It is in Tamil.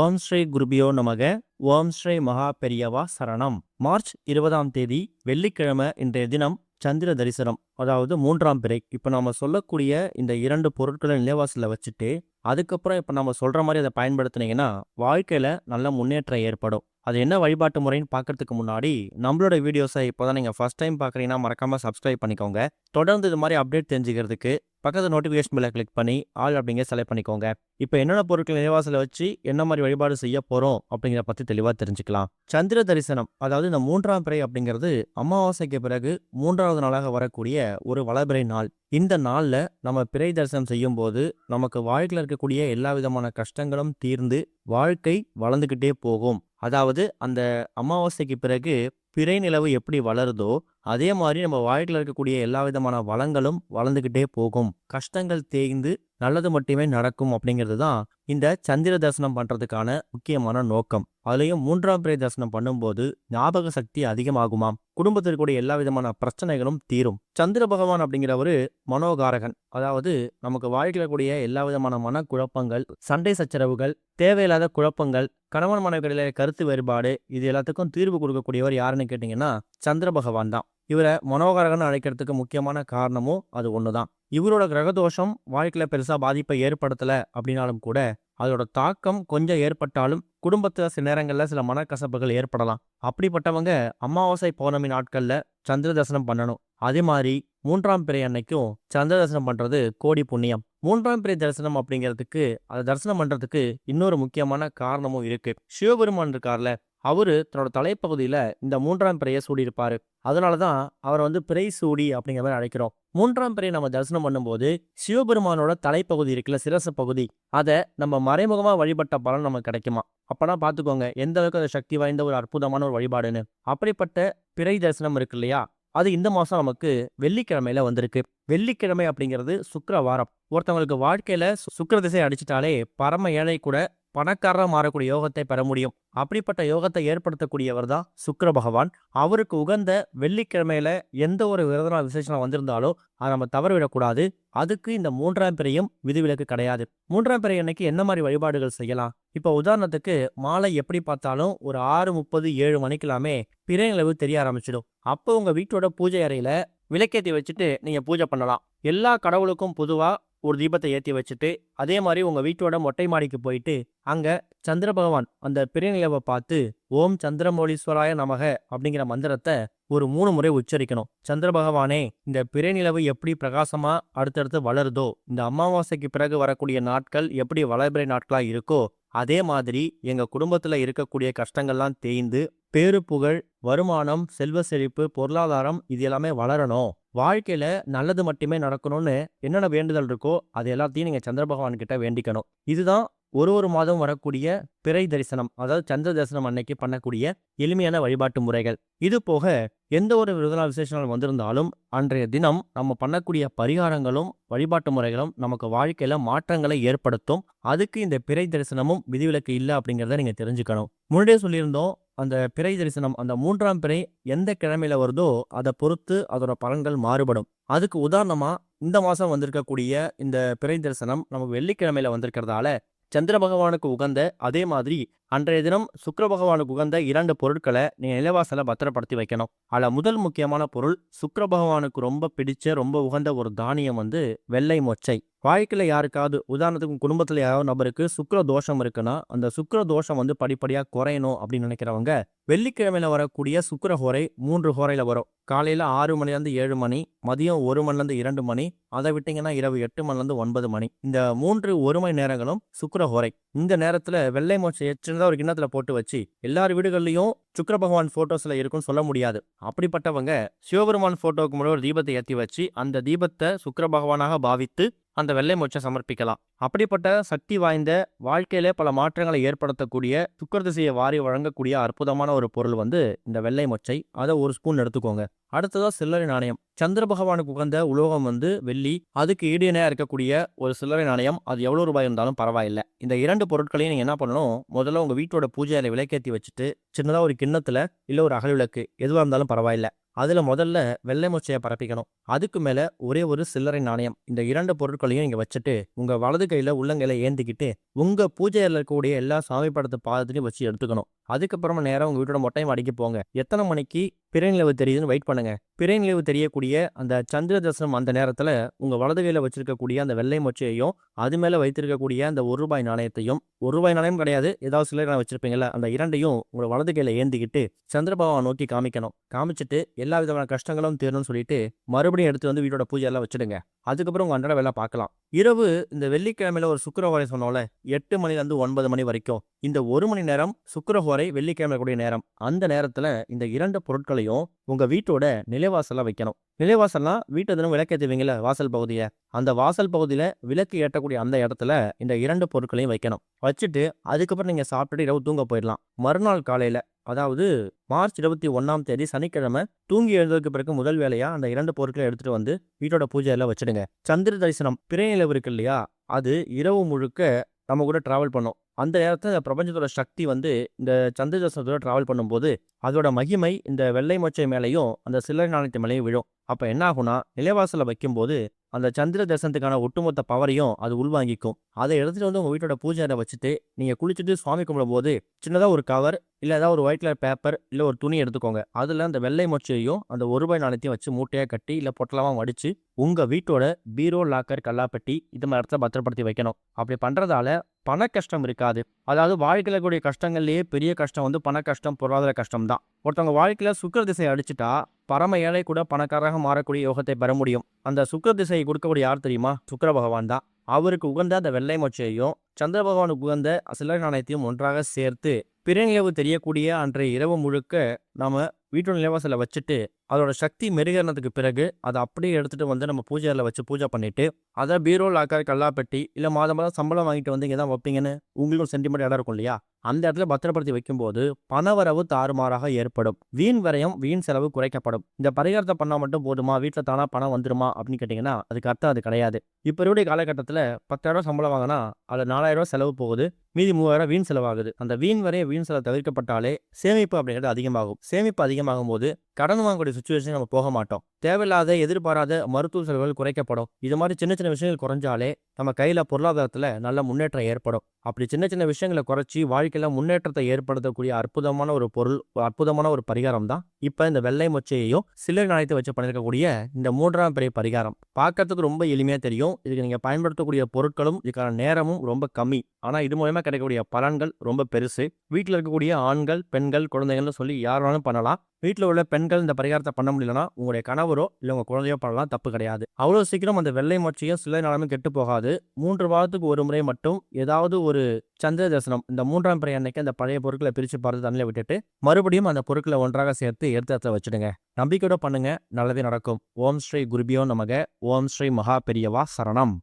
ஓம் ஸ்ரீ குருபியோ நமக. ஓம் ஸ்ரீ மகா பெரியவா சரணம். மார்ச் 20ஆம் தேதி வெள்ளிக்கிழமை இன்றைய தினம் சந்திர தரிசனம், அதாவது 3ஆம் பிறை. இப்போ நம்ம சொல்லக்கூடிய இந்த 2 பொருட்களை நிலைவாசலில் வச்சுட்டு அதுக்கப்புறம் இப்போ நம்ம சொல்கிற மாதிரி அதை பயன்படுத்தினீங்கன்னா வாழ்க்கையில் நல்ல முன்னேற்றம் ஏற்படும். அது என்ன வழிபாட்டு முறைன்னு பார்க்கறதுக்கு முன்னாடி நம்மளோட வீடியோஸை இப்போ தான் நீங்கள் ஃபஸ்ட் டைம் பார்க்குறீங்கன்னா மறக்காமல் சப்ஸ்கிரைப் பண்ணிக்கோங்க. தொடர்ந்து இது மாதிரி அப்டேட் தெரிஞ்சுக்கிறதுக்கு பக்கத்து நோட்டிஃபிகேஷன் பெல்லை கிளிக் பண்ணி ஆல் அப்படிங்கிற செலக்ட் பண்ணிக்கோங்க. இப்போ என்னென்ன பொருட்கள் நிலைவாசலை வச்சு என்ன மாதிரி வழிபாடு செய்ய போகிறோம் அப்படிங்கிற பற்றி தெளிவாக தெரிஞ்சுக்கலாம். சந்திர தரிசனம், அதாவது இந்த 3ஆம் பிறை அப்படிங்கிறது அமாவாசைக்கு பிறகு 3வது நாளாக வரக்கூடிய ஒரு வளபிறை நாள். இந்த நாளில் நம்ம பிறை தரிசனம் செய்யும் போது நமக்கு வாழ்க்கையில் இருக்கக்கூடிய எல்லா விதமான கஷ்டங்களும் தீர்ந்து வாழ்க்கை வளர்ந்துக்கிட்டே போகும். அதாவது அந்த அமாவாசைக்கு பிறகு பிறை நிலவு எப்படி வளருதோ அதே மாதிரி நம்ம வாழ்க்கையில் இருக்கக்கூடிய எல்லா விதமான வளங்களும் வளர்ந்துக்கிட்டே போகும். கஷ்டங்கள் தேய்ந்து நல்லது மட்டுமே நடக்கும் அப்படிங்கிறது தான் இந்த சந்திர தரிசனம் பண்ணுறதுக்கான முக்கியமான நோக்கம். அதுலேயும் 3ஆம் பிறை தரிசனம் பண்ணும்போது ஞாபக சக்தி அதிகமாகுமாம். குடும்பத்திற்குடைய எல்லா விதமான பிரச்சனைகளும் தீரும். சந்திர பகவான் அப்படிங்கிறவரு மனோகாரகன். அதாவது நமக்கு வாழ்க்கையில் கூடிய எல்லா விதமான மனக்குழப்பங்கள், சண்டை சச்சரவுகள், தேவையில்லாத குழப்பங்கள், கணவன் மனைவிகளிலே கருத்து வேறுபாடு, இது எல்லாத்துக்கும் தீர்வு கொடுக்கக்கூடியவர் யாருன்னு கேட்டிங்கன்னா சந்திர பகவான் தான். இவரை மனோகாரகன் அழைக்கிறதுக்கு முக்கியமான காரணமும் அது ஒன்று தான். இவரோட கிரகதோஷம் வாழ்க்கையில் பெருசாக பாதிப்பை ஏற்படுத்தலை அப்படின்னாலும் கூட அதோட தாக்கம் கொஞ்சம் ஏற்பட்டாலும் குடும்பத்தில் சில நேரங்களில் சில மனக்கசப்புகள் ஏற்படலாம். அப்படிப்பட்டவங்க அமாவாசை பௌர்ணமி நாட்களில் சந்திர தரிசனம் பண்ணணும். அதே மாதிரி 3ஆம் பிறை அன்னைக்கும் சந்திர தரிசனம் பண்ணுறது கோடி புண்ணியம். 3ஆம் பிறை தரிசனம் அப்படிங்கிறதுக்கு, அதை தரிசனம் பண்ணுறதுக்கு இன்னொரு முக்கியமான காரணமும் இருக்குது. சிவபெருமான் இருக்கார்ல, அவரு தன்னோட தலைப்பகுதியில் இந்த 3ஆம் பிறையை சூடியிருப்பாரு. அதனால தான் அவரை பிறை சூடி அப்படிங்கிற மாதிரி அழைக்கிறோம். 3ஆம் பிறையை நம்ம தரிசனம் பண்ணும்போது சிவபெருமானோட தலைப்பகுதி இருக்குல்ல, சிரச பகுதி, அதை நம்ம மறைமுகமாக வழிபட்ட பலன் நமக்கு கிடைக்குமா. அப்போனா பார்த்துக்கோங்க எந்த அளவுக்கு அது சக்தி வாய்ந்த ஒரு அற்புதமான ஒரு வழிபாடுன்னு. அப்படிப்பட்ட பிறை தரிசனம் இருக்கு இல்லையா, அது இந்த மாதம் நமக்கு வெள்ளிக்கிழமையில வந்திருக்கு. வெள்ளிக்கிழமை அப்படிங்கிறது சுக்கிரவாரம். ஒருத்தவங்களுக்கு வாழ்க்கையில சுக்கிர திசை அடிச்சிட்டாலே பரம ஏழை கூட பணக்காரராக மாறக்கூடிய யோகத்தை பெற முடியும். அப்படிப்பட்ட யோகத்தை ஏற்படுத்தக்கூடியவர் தான் சுக்கிர பகவான். அவருக்கு உகந்த வெள்ளிக்கிழமையில எந்த ஒரு விரதனா விசேஷம் வந்திருந்தாலோ அதை நம்ம தவறவிடக்கூடாது. அதுக்கு இந்த 3ஆம் பிறையும் விதிவிலக்கு கிடையாது. 3ஆம் பிறை அன்னைக்கு என்ன மாதிரி வழிபாடுகள் செய்யலாம்? இப்போ உதாரணத்துக்கு மாலை எப்படி பார்த்தாலும் ஒரு 6:30 7 மணிக்கெல்லாமே பிறை நிலவு தெரிய ஆரம்பிச்சிடும். அப்போ உங்க வீட்டோட பூஜை அறையில விளக்கேற்றி வச்சுட்டு நீங்க பூஜை பண்ணலாம். எல்லா கடவுளுக்கும் பொதுவா ஒரு தீபத்தை ஏற்றி வச்சுட்டு அதே மாதிரி உங்கள் வீட்டோட மொட்டை மாடிக்கு போயிட்டு அங்கே சந்திர பகவான் அந்த பிறை நிலவை பார்த்து ஓம் சந்திரமௌலீஸ்வராய நமக அப்படிங்கிற மந்திரத்தை ஒரு 3 முறை உச்சரிக்கணும். சந்திர பகவானே, இந்த பிறை நிலவு எப்படி பிரகாசமா அடுத்தடுத்து வளருதோ, இந்த அமாவாசைக்கு பிறகு வரக்கூடிய நாட்கள் எப்படி வளர்பிறை நாட்களாக இருக்கோ அதே மாதிரி எங்கள் குடும்பத்தில் இருக்கக்கூடிய கஷ்டங்கள்லாம் தேய்ந்து பேரு புகழ், வருமானம், செல்வ செழிப்பு, பொருளாதாரம் இது எல்லாமே வளரணும், வாழ்க்கையில நல்லது மட்டுமே நடக்கணும்னு என்னென்ன வேண்டுதல் இருக்கோ அது எல்லாத்தையும் நீங்க சந்திர பகவான் கிட்ட வேண்டிக்கணும். இதுதான் ஒரு மாதம் வரக்கூடிய பிறை தரிசனம், அதாவது சந்திர தரிசனம் அன்னைக்கு பண்ணக்கூடிய எளிமையான வழிபாட்டு முறைகள். இது போக எந்த ஒரு விருதுநாள் விசேஷங்கள் வந்திருந்தாலும் அன்றைய தினம் நம்ம பண்ணக்கூடிய பரிகாரங்களும் வழிபாட்டு முறைகளும் நமக்கு வாழ்க்கையில மாற்றங்களை ஏற்படுத்தும். அதுக்கு இந்த பிறை தரிசனமும் விதிவிலக்கு இல்லை அப்படிங்கிறத நீங்க தெரிஞ்சுக்கணும். முன்னாடியே சொல்லியிருந்தோம், அந்த பிறை தரிசனம் அந்த 3ஆம் பிறை எந்த கிழமையில வருதோ அதை பொறுத்து அதோட பலன்கள் மாறுபடும். அதுக்கு உதாரணமா இந்த மாசம் வந்திருக்கக்கூடிய இந்த பிறை தரிசனம் நமக்கு வெள்ளிக்கிழமையில வந்திருக்கிறதால சந்திர பகவானுக்கு உகந்த, அதே மாதிரி அன்றைய தினம் சுக்கிர பகவானுக்கு உகந்த 2 பொருட்களை நீங்க நிலைவாசல பத்திரப்படுத்தி வைக்கணும். அதில் முதல் முக்கியமான பொருள், சுக்கிர பகவானுக்கு ரொம்ப பிடிச்ச ரொம்ப உகந்த ஒரு தானியம் வெள்ளை மொச்சை. வாழ்க்கையில் யாருக்காவது, உதாரணத்துக்கு குடும்பத்தில் யாராவது நபருக்கு சுக்கிர தோஷம் இருக்குன்னா அந்த சுக்கிர தோஷம் படிப்படியாக குறையணும் அப்படின்னு நினைக்கிறவங்க வெள்ளிக்கிழமையில வரக்கூடிய சுக்கிர ஹோரை 3 ஹோரையில் வரும். காலையில் 6 மணிலேருந்து 7 மணி, மதியம் 1 மணிலேருந்து 2 மணி, அதை விட்டிங்கன்னா இரவு 8 மணிலேருந்து 9 மணி. இந்த 3 1 மணி நேரங்களும் சுக்கிர ஹோரை. இந்த நேரத்தில் வெள்ளை மொச்சையை சின்னதாக ஒரு கிண்ணத்தில் போட்டு வச்சு, எல்லார் வீடுகள்லையும் சுக்கிர பகவான் ஃபோட்டோஸில் இருக்குன்னு சொல்ல முடியாது. அப்படிப்பட்டவங்க சிவபெருமான் ஃபோட்டோவுக்கு முன்னாடி ஒரு தீபத்தை ஏற்றி வச்சு அந்த தீபத்தை சுக்கிர பகவானாக பாவித்து அந்த வெள்ளை மொச்சை சமர்ப்பிக்கலாம். அப்படிப்பட்ட சக்தி வாய்ந்த, வாழ்க்கையிலே பல மாற்றங்களை ஏற்படுத்தக்கூடிய, சுக்கிர திசையை வாரி வழங்கக்கூடிய அற்புதமான ஒரு பொருள் இந்த வெள்ளை மொச்சை. அதை 1 ஸ்பூன் எடுத்துக்கோங்க. அடுத்ததா சில்லறை நாணயம். சந்திர பகவானுக்கு உகந்த உலோகம் வெள்ளி. அதுக்கு ஈடு இணையா இருக்கக்கூடிய ஒரு சில்லறை நாணயம், அது எவ்வளோ ரூபாய் இருந்தாலும் பரவாயில்லை. இந்த 2 பொருட்களையும் நீங்க என்ன பண்ணணும், முதல்ல உங்க வீட்டோட பூஜை அறை விளக்கேற்றி வச்சுட்டு சின்னதாக ஒரு கிண்ணத்துல இல்லை ஒரு அகல் விளக்கு எதுவாக இருந்தாலும் பரவாயில்லை, அதில் முதல்ல வெள்ளை மொச்சையை பரப்பிக்கணும். அதுக்கு மேலே ஒரே ஒரு சில்லறை நாணயம். இந்த 2 பொருட்களையும் நீங்கள் வச்சுட்டு உங்கள் வலது கையில உள்ளங்கையில ஏந்திக்கிட்டு உங்க பூஜையில் இருக்கக்கூடிய எல்லா சாமி படத்தை பாதத்திலையும் வச்சு எடுத்துக்கணும். அதுக்கப்புறமா நேரா உங்க வீட்டோட மொட்டை மாடிக்கு போங்க. எத்தனை மணிக்கு பிறை நிலவு தெரியுதுன்னு வெயிட் பண்ணுங்க. பிறை நிலவு தெரியக்கூடிய அந்த சந்திர தரிசனம் அந்த நேரத்துல உங்க வலது கையில வச்சிருக்கக்கூடிய அந்த வெள்ளை மொச்சையையும் அது மேல வைத்திருக்கக்கூடிய அந்த ₹1 நாணயத்தையும், ₹1 நாணயம் கிடையாது, ஏதாவது சில்லறை வச்சிருப்பீங்கல்ல, அந்த இரண்டையும் உங்களோட வலது கையில ஏந்திக்கிட்டு சந்திர பகவான் நோக்கி காமிக்கணும். காமிச்சிட்டு எல்லா விதமான கஷ்டங்களும் தீரணும்னு சொல்லிட்டு மறுபடியும் எடுத்து வந்து வீட்டோட பூஜை எல்லாம் வச்சிடுங்க. அதுக்கப்புறம் உங்க அன்றாட வேலை பார்க்கலாம். இரவு இந்த வெள்ளிக்கிழமையில ஒரு சுக்கிரஹோரை சொன்னோம்ல, 8 மணிலேருந்து 9 மணி வரைக்கும். இந்த 1 மணி நேரம் சுக்கிரஹோரை வெள்ளிக்கிழமை கூடிய நேரம். அந்த நேரத்துல இந்த 2 பொருட்களையும் உங்க வீட்டோட நிலைவாசல்ல வைக்கணும். நிலைவாசல்னா வீட்டை தினம் விளக்கேற்றுவீங்கல்ல வாசல் பகுதியை, அந்த வாசல் பகுதியில விளக்கு ஏற்றக்கூடிய அந்த இடத்துல இந்த 2 பொருட்களையும் வைக்கணும். வச்சுட்டு அதுக்கப்புறம் நீங்க சாப்பிட்டுட்டு இரவு தூங்க போயிடலாம். மறுநாள் காலையில, அதாவது மார்ச் 21ஆம் தேதி சனிக்கிழமை தூங்கி எழுந்ததுக்கு பிறகு முதல் வேலையா அந்த 2 பொருட்களை எடுத்துட்டு வந்து வீட்டோட பூஜையெல்லாம் வச்சிடுங்க. சந்திர தரிசனம் பிறை நிலவு இருக்கு இல்லையா, அது இரவு முழுக்க நம்ம கூட டிராவல் பண்ணும். அந்த நேரத்துல பிரபஞ்சத்தோட சக்தி வந்து இந்த சந்திர தரிசனத்தோட டிராவல் பண்ணும்போது அதோட மகிமை இந்த வெள்ளை மொச்சை மேலையும் அந்த சில்லறை நாணயத்து மேலையும் விழும். அப்ப என்ன ஆகும்னா, நிலைவாசல வைக்கும்போது அந்த சந்திர தரிசனத்துக்கான ஒட்டுமொத்த பவரையும் அது உள்வாங்கிக்கும். அதை எடுத்துட்டு வந்து உங்க வீட்டோட பூஜை அறை வச்சுட்டு நீங்க குளிச்சுட்டு சுவாமி கும்பிடும்போது சின்னதா ஒரு கவர் இல்ல ஏதாவது ஒரு ஒயிட் கலர் பேப்பர் இல்ல ஒரு துணி எடுத்துக்கோங்க. அதுல அந்த வெள்ளை மொச்சையும் அந்த ₹1 நாணயத்தையும் வச்சு மூட்டையா கட்டி இல்ல பொட்டலமா மடிச்சு உங்க வீட்டோட பீரோ, லாக்கர், கல்லாப்பெட்டி இது மாதிரி இடத்துல பத்திரப்படுத்தி வைக்கணும். அப்படி பண்றதால பண கஷ்டம் இருக்காது. அதாவது வாழ்க்கையில கூடிய கஷ்டங்கள்லயே பெரிய கஷ்டம் வந்து பண கஷ்டம், பொருளாதார கஷ்டம் தான். ஒருத்தவங்க வாழ்க்கையில சுக்கிர திசை அடிச்சுட்டா பரம ஏழை கூட பணக்காரராக மாறக்கூடிய யோகத்தை பெற முடியும். அந்த சுக்கிர திசையை கொடுக்கக்கூடிய யார் தெரியுமா? சுக்கிர பகவான் தான். அவருக்கு உகந்த அந்த வெள்ளை மொச்சையையும் சந்திர பகவானுக்கு உகந்த சில்லறை நாணயத்தையும் ஒன்றாக சேர்த்து பிறை நிலவு தெரியக்கூடிய அன்றைய இரவு முழுக்க நாம வீட்டோட நிலைவாசல வச்சுட்டு அதோட சக்தி மெருகேறினதுக்கு பிறகு அதை அப்படியே எடுத்துட்டு வந்து நம்ம பூஜையில வச்சு பூஜை பண்ணிட்டு அதை பீரோ, லாக்கர், கல்லாப்பெட்டி இல்ல மாதம் மாதம் சம்பளம் வாங்கிட்டு வந்து இங்கே தான் வைப்பீங்கன்னு உங்களுக்கும் சென்டிமெண்ட் இடம் இருக்கும் இல்லையா, அந்த இடத்துல பத்திரப்படுத்தி வைக்கும்போது பணவரவு தாறுமாறாக ஏற்படும். வீண் விரயம், வீண் செலவு குறைக்கப்படும். இந்த பரிகாரத்தை பண்ணா மட்டும் போதுமா, வீட்டில் தானா பணம் வந்துருமா அப்படின்னு கேட்டீங்கன்னா அதுக்கு அர்த்தம் அது கிடையாது. இப்போ இருக்கக்கூடிய காலகட்டத்தில் 10,000 சம்பளம் வாங்கினா அதில் 4,000 செலவு போகுது, மீதி 3,000 வீண் செலவாகுது. அந்த வீண் வரைய வீண் செலவு தவிர்க்கப்பட்டாலே சேமிப்பு அப்படிங்கிறது அதிகமாகும். சேமிப்பு அதிகமாகும் போது கடன் வாங்கக்கூடிய சுச்சுவேஷன் நம்ம போக மாட்டோம். தேவையில்லாத எதிர்பாராத மருத்துவ செலவுகள் குறைக்கப்படும். இது மாதிரி சின்ன சின்ன விஷயங்கள் குறைஞ்சாலே நம்ம கையில பொருளாதாரத்துல நல்ல முன்னேற்றம் ஏற்படும். அப்படி சின்ன சின்ன விஷயங்களை குறைச்சி வாழ்க்கையில முன்னேற்றத்தை ஏற்படுத்தக்கூடிய அற்புதமான ஒரு பொருள், அற்புதமான ஒரு பரிகாரம் தான் இப்ப இந்த வெள்ளை மொச்சையையும் சில்லறை நாணயத்தை வச்சு பண்ணிருக்கக்கூடிய இந்த 3ஆம் பிறை பரிகாரம். பார்க்கறதுக்கு ரொம்ப எளிமையா தெரியும். இதுக்கு நீங்க பயன்படுத்தக்கூடிய பொருட்களும் இதுக்கான நேரமும் ரொம்ப கம்மி. ஆனா இது மூலமா கிடைக்கக்கூடிய பலன்கள் ரொம்ப பெருசு. வீட்டில் இருக்கக்கூடிய ஆண்கள், பெண்கள், குழந்தைகள்னு சொல்லி யார் வேணாலும் பண்ணலாம். வீட்டில் உள்ள பெண்கள் இந்த பரிகாரத்தை பண்ண முடியலன்னா உங்களுடைய கணவரோ இல்லை உங்க குழந்தையோ பண்ணலாம், தப்பு கிடையாது. அவ்வளோ சீக்கிரம் அந்த வெள்ளை மொச்சையும் சில்லறை நாணயமும் கெட்டு போகாது. 3 வாரத்துக்கு ஒரு முறை மட்டும் ஏதாவது ஒரு சந்திர தரிசனம் இந்த 3ஆம் பிறை அன்னைக்கு அந்த பழைய பொருட்களை பிரித்து பார்த்து தண்ணியில் விட்டுட்டு மறுபடியும் அந்த பொருட்களை ஒன்றாக சேர்த்து எடுத்து வச்சுடுங்க. நம்பிக்கையோட பண்ணுங்க, நல்லதே நடக்கும். ஓம் ஸ்ரீ குருபியோ நமக. ஓம் ஸ்ரீ மகா பெரியவா சரணம்.